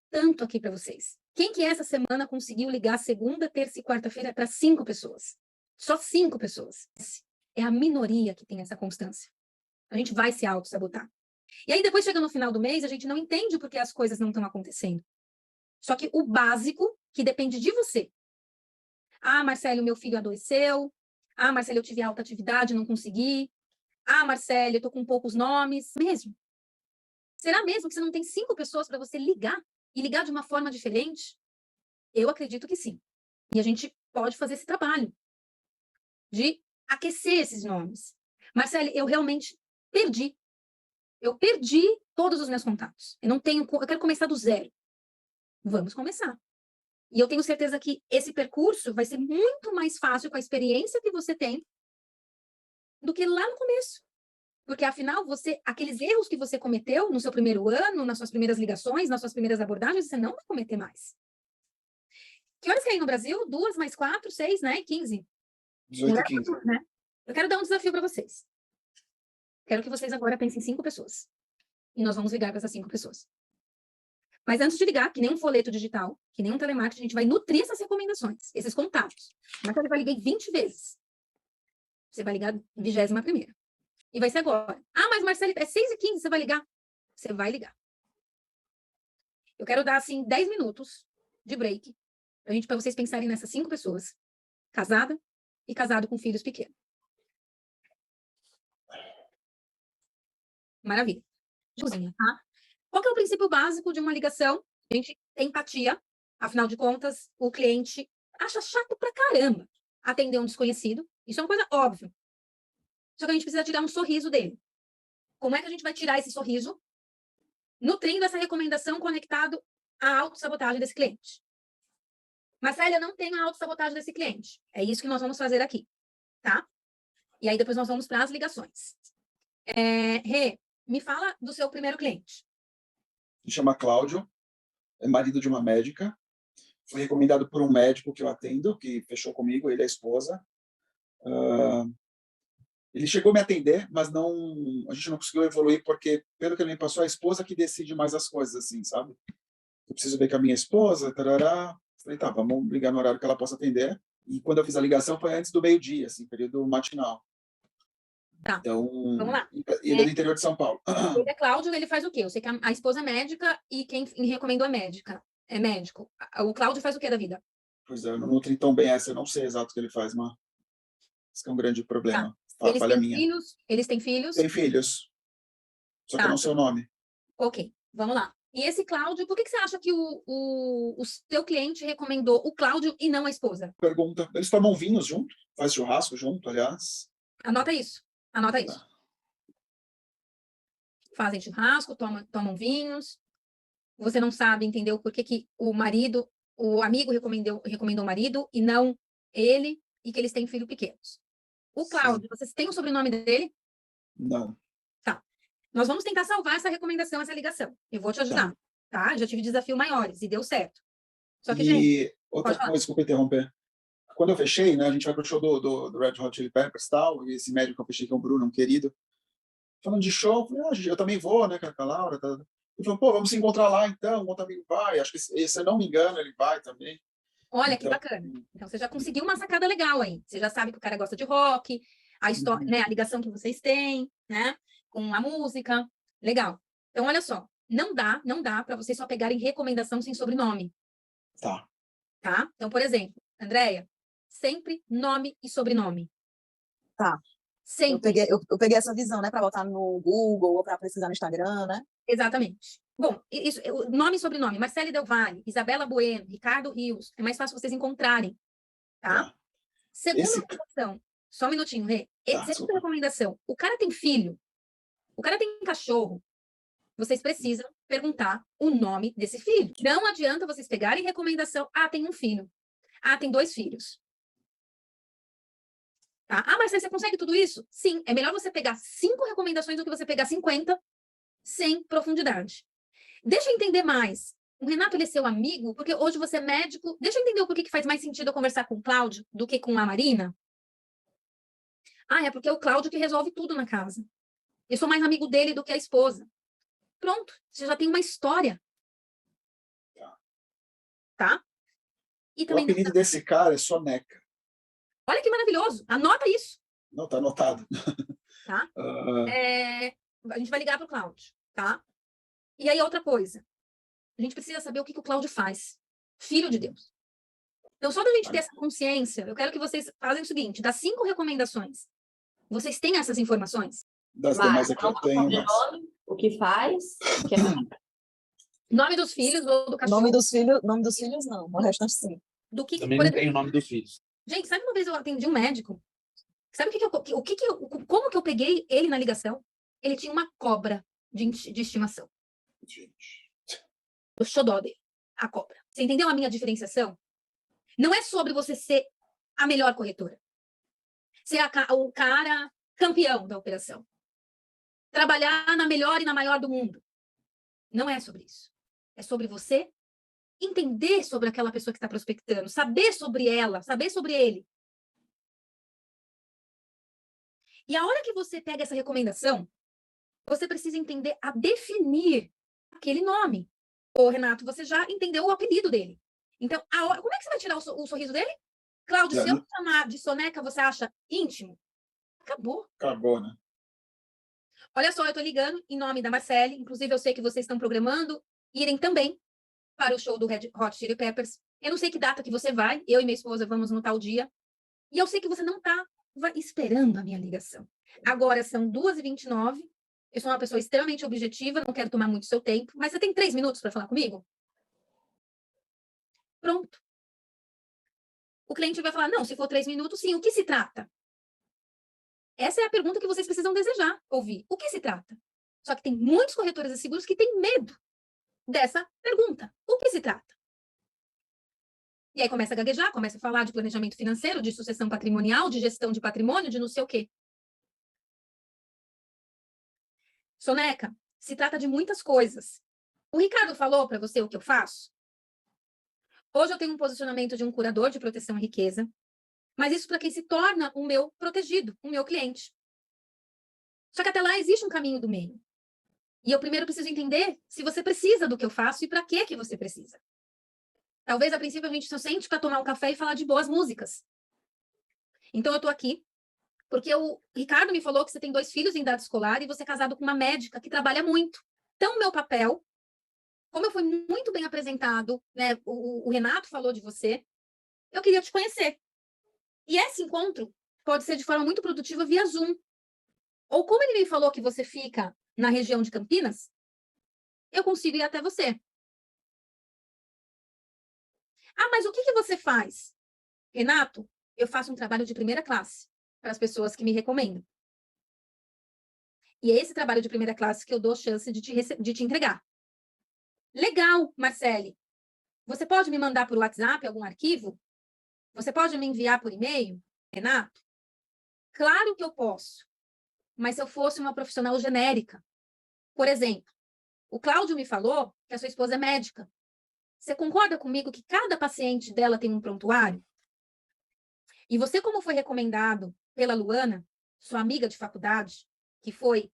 tanto aqui para vocês. Quem que essa semana conseguiu ligar segunda, terça e quarta-feira para 5 pessoas? Só 5 pessoas. É a minoria que tem essa constância. A gente vai se auto-sabotar. E aí, depois, chega no final do mês, a gente não entende porque as coisas não estão acontecendo. Só que o básico, que depende de você. Ah, Marcelo, meu filho adoeceu. Ah, Marcelo, eu tive alta atividade, não consegui. Ah, Marcelo, eu estou com poucos nomes. Mesmo. Será mesmo que você não tem 5 pessoas para você ligar? E ligar de uma forma diferente? Eu acredito que sim. E a gente pode fazer esse trabalho de aquecer esses nomes. Marcelo, eu realmente perdi. Eu perdi todos os meus contatos. Eu quero começar do zero. Vamos começar. E eu tenho certeza que esse percurso vai ser muito mais fácil com a experiência que você tem do que lá no começo. Porque, afinal, aqueles erros que você cometeu no seu primeiro ano, nas suas primeiras ligações, nas suas primeiras abordagens, você não vai cometer mais. Que horas que é aí no Brasil? 2 mais 4, 6, né? 15. 18 e 15. Né? Eu quero dar um desafio para vocês. Quero que vocês agora pensem em 5 pessoas. E nós vamos ligar para essas 5 pessoas. Mas antes de ligar, que nem um folheto digital, que nem um telemarketing, a gente vai nutrir essas recomendações, esses contatos. Marcelo, eu liguei 20 vezes. Você vai ligar 21ª. E vai ser agora. Ah, mas Marcelo, é 6h15, você vai ligar? Você vai ligar. Eu quero dar, assim, 10 minutos de break para vocês pensarem nessas 5 pessoas. Casada e casado com filhos pequenos. Maravilha. Cozinha, tá? Qual que é o princípio básico de uma ligação? A gente tem empatia. Afinal de contas, o cliente acha chato pra caramba atender um desconhecido. Isso é uma coisa óbvia. Só que a gente precisa tirar um sorriso dele. Como é que a gente vai tirar esse sorriso? Nutrindo essa recomendação conectado à autossabotagem desse cliente. Marcela, eu não tenho a autossabotagem desse cliente. É isso que nós vamos fazer aqui, tá? E aí depois nós vamos para as ligações. Rê, me fala do seu primeiro cliente. Se chama Cláudio, é marido de uma médica. Foi recomendado por um médico que eu atendo, que fechou comigo, ele é a esposa. Ele chegou a me atender, mas a gente não conseguiu evoluir, porque, pelo que ele me passou, é a esposa que decide mais as coisas, assim, sabe? Eu preciso ver com a minha esposa, tarará. Falei, tá, vamos ligar no horário que ela possa atender. E quando eu fiz a ligação foi antes do meio-dia, assim, período matinal. Tá, Então, vamos lá. ele é do interior de São Paulo. Ele é Cláudio, ele faz o quê? Eu sei que a esposa é médica e quem recomendou é médica. É médico. O Cláudio faz o quê da vida? Pois é, eu não nutri tão bem essa, eu não sei exato o que ele faz, mas isso é um grande Tá. problema. Eles Falha têm minha. filhos? Eles têm filhos? Tem filhos, só que eu Tá. não sei o nome. Ok, vamos lá. E esse Cláudio, por que você acha que o seu cliente recomendou o Cláudio e não a esposa? Pergunta, eles tomam vinhos junto? Faz churrasco junto, aliás? Anota isso. Anota isso. Tá. Fazem churrasco, tomam vinhos. Você não sabe, entendeu, por que o amigo recomendou o marido e não ele, e que eles têm filhos pequenos. O Cláudio, vocês têm o sobrenome dele? Não. Tá. Nós vamos tentar salvar essa recomendação, essa ligação. Eu vou te ajudar, tá? Já tive desafios maiores e deu certo. Só que, gente, E outra coisa, desculpa interromper. Quando eu fechei, né, a gente vai pro show do Red Hot Chili Peppers e tal, e esse médico que eu fechei, que é o Bruno, um querido, falando de show, eu falei, eu também vou, né, com a Laura. Tá. Ele falou, pô, vamos se encontrar lá então, um outro amigo vai, acho que, se eu não me engano, ele vai também. olha que Então, bacana. Então, você já conseguiu uma sacada legal aí. Você já sabe que o cara gosta de rock, a história, né, a ligação que vocês têm, né, com a música. Legal. Então, olha só. Não dá para vocês só pegarem recomendação sem sobrenome, tá. tá? Então, por exemplo, Andréia, sempre nome e sobrenome. Tá. Sempre. Eu peguei essa visão, né, para botar no Google ou para pesquisar no Instagram, né? Exatamente. Bom, isso, nome e sobrenome. Marcele Del Valle, Isabela Bueno, Ricardo Rios. É mais fácil vocês encontrarem, tá? Tá. Segunda recomendação. Só um minutinho, Rê. Tá, Segunda recomendação. O cara tem filho. O cara tem cachorro. Vocês precisam perguntar o nome desse filho. Não adianta vocês pegarem recomendação. Ah, tem um filho. Ah, tem 2 filhos. Tá? Ah, mas você consegue tudo isso? Sim. É melhor você pegar 5 recomendações do que você pegar 50 sem profundidade. Deixa eu entender mais. O Renato, ele é seu amigo? Porque hoje você é médico. Deixa eu entender o porquê que faz mais sentido eu conversar com o Cláudio do que com a Marina. Ah, é porque é o Cláudio que resolve tudo na casa. Eu sou mais amigo dele do que a esposa. Pronto, você já tem uma história. E O também não apelido desse cara é Soneca. Olha que maravilhoso. Anota isso, Não, tá anotado. tá? Ah, A gente vai ligar para o Cláudio, tá? E aí, outra coisa. A gente precisa saber o que o Cláudio faz. Filho de Deus. Então, só da gente ter essa consciência, eu quero que vocês façam o seguinte: das 5 recomendações, vocês têm essas informações? das Vai, demais aqui eu tenho, mas... O que faz? Que é Nome dos filhos ou do o cachorro? nome dos filhos não, o restante sim. Do que, Também por não exemplo, tem o nome dos filhos. gente, sabe uma vez eu atendi um médico? Sabe como que eu peguei ele na ligação? Ele tinha uma cobra de estimação. Gente, O xodó dele, a cobra. Você entendeu a minha diferenciação? Não é sobre você ser a melhor corretora. Ser o cara campeão da operação. Trabalhar na melhor e na maior do mundo. Não é sobre isso. É sobre você entender sobre aquela pessoa que está prospectando, saber sobre ela, saber sobre ele. E a hora que você pega essa recomendação, você precisa entender a definir aquele nome. Ô, Renato, você já entendeu o apelido dele. Então, como é que você vai tirar o sorriso dele? Cláudio, se eu chamar de Soneca, você acha íntimo? Acabou. acabou, né? Olha só, eu estou ligando em nome da Marcele. Inclusive, eu sei que vocês estão programando irem também para o show do Red Hot Chili Peppers. Eu não sei que data que você vai. Eu e minha esposa vamos no tal dia. E eu sei que você não está esperando a minha ligação. Agora são 2h29. Eu sou uma pessoa extremamente objetiva, não quero tomar muito seu tempo. Mas você tem 3 minutos para falar comigo? Pronto. O cliente vai falar, não, se for 3 minutos, sim. O que se trata? Essa é a pergunta que vocês precisam desejar ouvir. O que se trata? Só que tem muitos corretores de seguros que têm medo dessa pergunta. O que se trata? E aí começa a gaguejar, começa a falar de planejamento financeiro, de sucessão patrimonial, de gestão de patrimônio, de não sei o quê. Soneca, se trata de muitas coisas. O Ricardo falou para você o que eu faço? Hoje eu tenho um posicionamento de um curador de proteção à riqueza, mas isso para quem se torna o meu protegido, o meu cliente. Só que até lá existe um caminho do meio. E eu primeiro preciso entender se você precisa do que eu faço e para que você precisa. Talvez, a princípio, a gente só sente para tomar um café e falar de boas músicas. Então, eu estou aqui porque o Ricardo me falou que você tem 2 filhos em idade escolar e você é casado com uma médica que trabalha muito. Então, o meu papel, como eu fui muito bem apresentado, né, o Renato falou de você, eu queria te conhecer. E esse encontro pode ser de forma muito produtiva via Zoom. Ou como ele me falou que você fica na região de Campinas, eu consigo ir até você. Ah, mas o que você faz? Renato, eu faço um trabalho de primeira classe para as pessoas que me recomendam. E é esse trabalho de primeira classe que eu dou chance de te entregar. Legal, Marcele. Você pode me mandar por WhatsApp algum arquivo? Você pode me enviar por e-mail, Renato? Claro que eu posso. Mas se eu fosse uma profissional genérica. Por exemplo, o Cláudio me falou que a sua esposa é médica. Você concorda comigo que cada paciente dela tem um prontuário? E você, como foi recomendado pela Luana, sua amiga de faculdade, que foi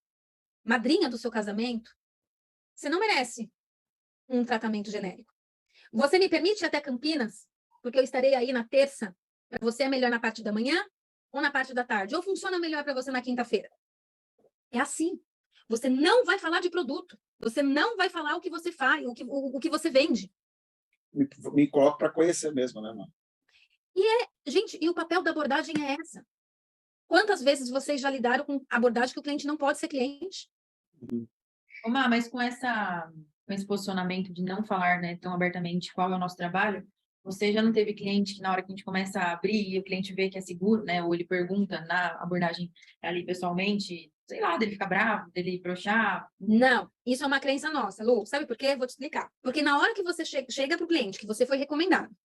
madrinha do seu casamento, você não merece um tratamento genérico. Você me permite ir até Campinas? Porque eu estarei aí na terça. Para você é melhor na parte da manhã ou na parte da tarde? Ou funciona melhor para você na quinta-feira? É assim. Você não vai falar de produto. Você não vai falar o que você faz, o que você vende. Me coloco para conhecer mesmo, né, mano? Gente, e o papel da abordagem é essa. Quantas vezes vocês já lidaram com abordagem que o cliente não pode ser cliente? Má, mas com esse posicionamento de não falar, né, tão abertamente qual é o nosso trabalho, você já não teve cliente que na hora que a gente começa a abrir e o cliente vê que é seguro, né, ou ele pergunta na abordagem ali pessoalmente, sei lá, dele ficar bravo, dele broxar? Não, isso é uma crença nossa, Lu. Sabe por quê? Vou te explicar. Porque na hora que você chega para o cliente, que você foi recomendado,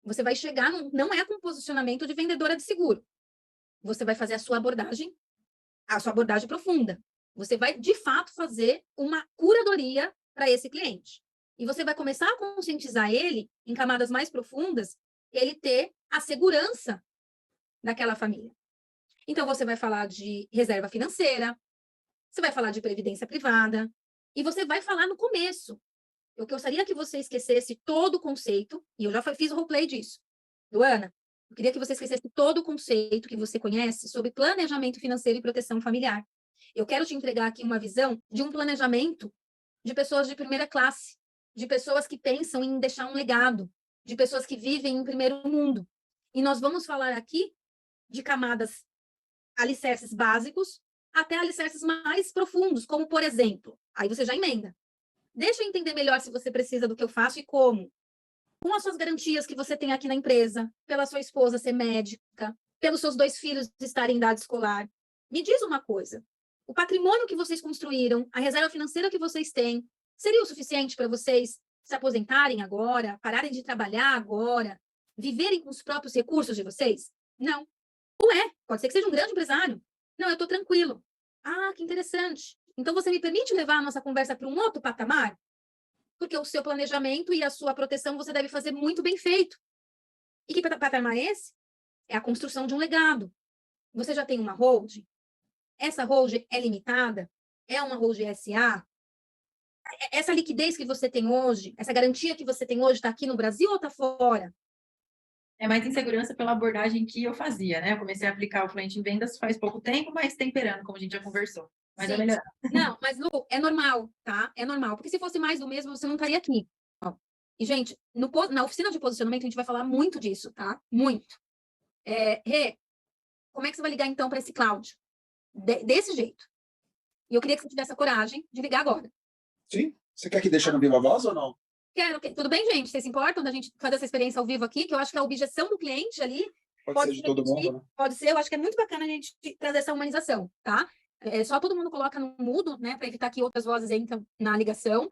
você vai chegar, não é com posicionamento de vendedora de seguro. Você vai fazer a sua abordagem profunda. Você vai, de fato, fazer uma curadoria para esse cliente. E você vai começar a conscientizar ele, em camadas mais profundas, ele ter a segurança daquela família. Então, você vai falar de reserva financeira, você vai falar de previdência privada, e você vai falar no começo. Eu gostaria que você esquecesse todo o conceito, e eu já fiz o roleplay disso. Luana, eu queria que você esquecesse todo o conceito que você conhece sobre planejamento financeiro e proteção familiar. Eu quero te entregar aqui uma visão de um planejamento de pessoas de primeira classe, de pessoas que pensam em deixar um legado, de pessoas que vivem em primeiro mundo. E nós vamos falar aqui de camadas, alicerces básicos, até alicerces mais profundos, como, por exemplo, aí você já emenda. Deixa eu entender melhor se você precisa do que eu faço e como. Com as suas garantias que você tem aqui na empresa, pela sua esposa ser médica, pelos seus 2 filhos estarem em idade escolar. Me diz uma coisa, o patrimônio que vocês construíram, a reserva financeira que vocês têm, seria o suficiente para vocês se aposentarem agora, pararem de trabalhar agora, viverem com os próprios recursos de vocês? Não. Ou pode ser que seja um grande empresário. Não, eu estou tranquilo. Ah, que interessante. Então, você me permite levar a nossa conversa para um outro patamar? Porque o seu planejamento e a sua proteção você deve fazer muito bem feito. E que patamar é esse? É a construção de um legado. Você já tem uma holding? Essa holding é limitada? É uma holding SA? Essa liquidez que você tem hoje, essa garantia que você tem hoje está aqui no Brasil ou está fora? É mais insegurança pela abordagem que eu fazia, né? Eu comecei a aplicar o Fluente em Vendas faz pouco tempo, mas temperando, como a gente já conversou. Mas é melhor. Não, mas Lu, é normal, tá? É normal. Porque se fosse mais do mesmo, você não estaria aqui. E, gente, na oficina de posicionamento, a gente vai falar muito disso, tá? Muito. Rê, como é que você vai ligar, então, para esse cloud? Desse jeito. E eu queria que você tivesse a coragem de ligar agora. Sim. Você quer que deixe no Viva Voz ou não? Quero. Tudo bem, gente? Vocês se importam da gente fazer essa experiência ao vivo aqui? Que eu acho que a objeção do cliente ali Pode ser de todo mundo, né? pode ser. Eu acho que é muito bacana a gente trazer essa humanização, tá? Só todo mundo coloca no mudo, né? Para evitar que outras vozes entrem na ligação.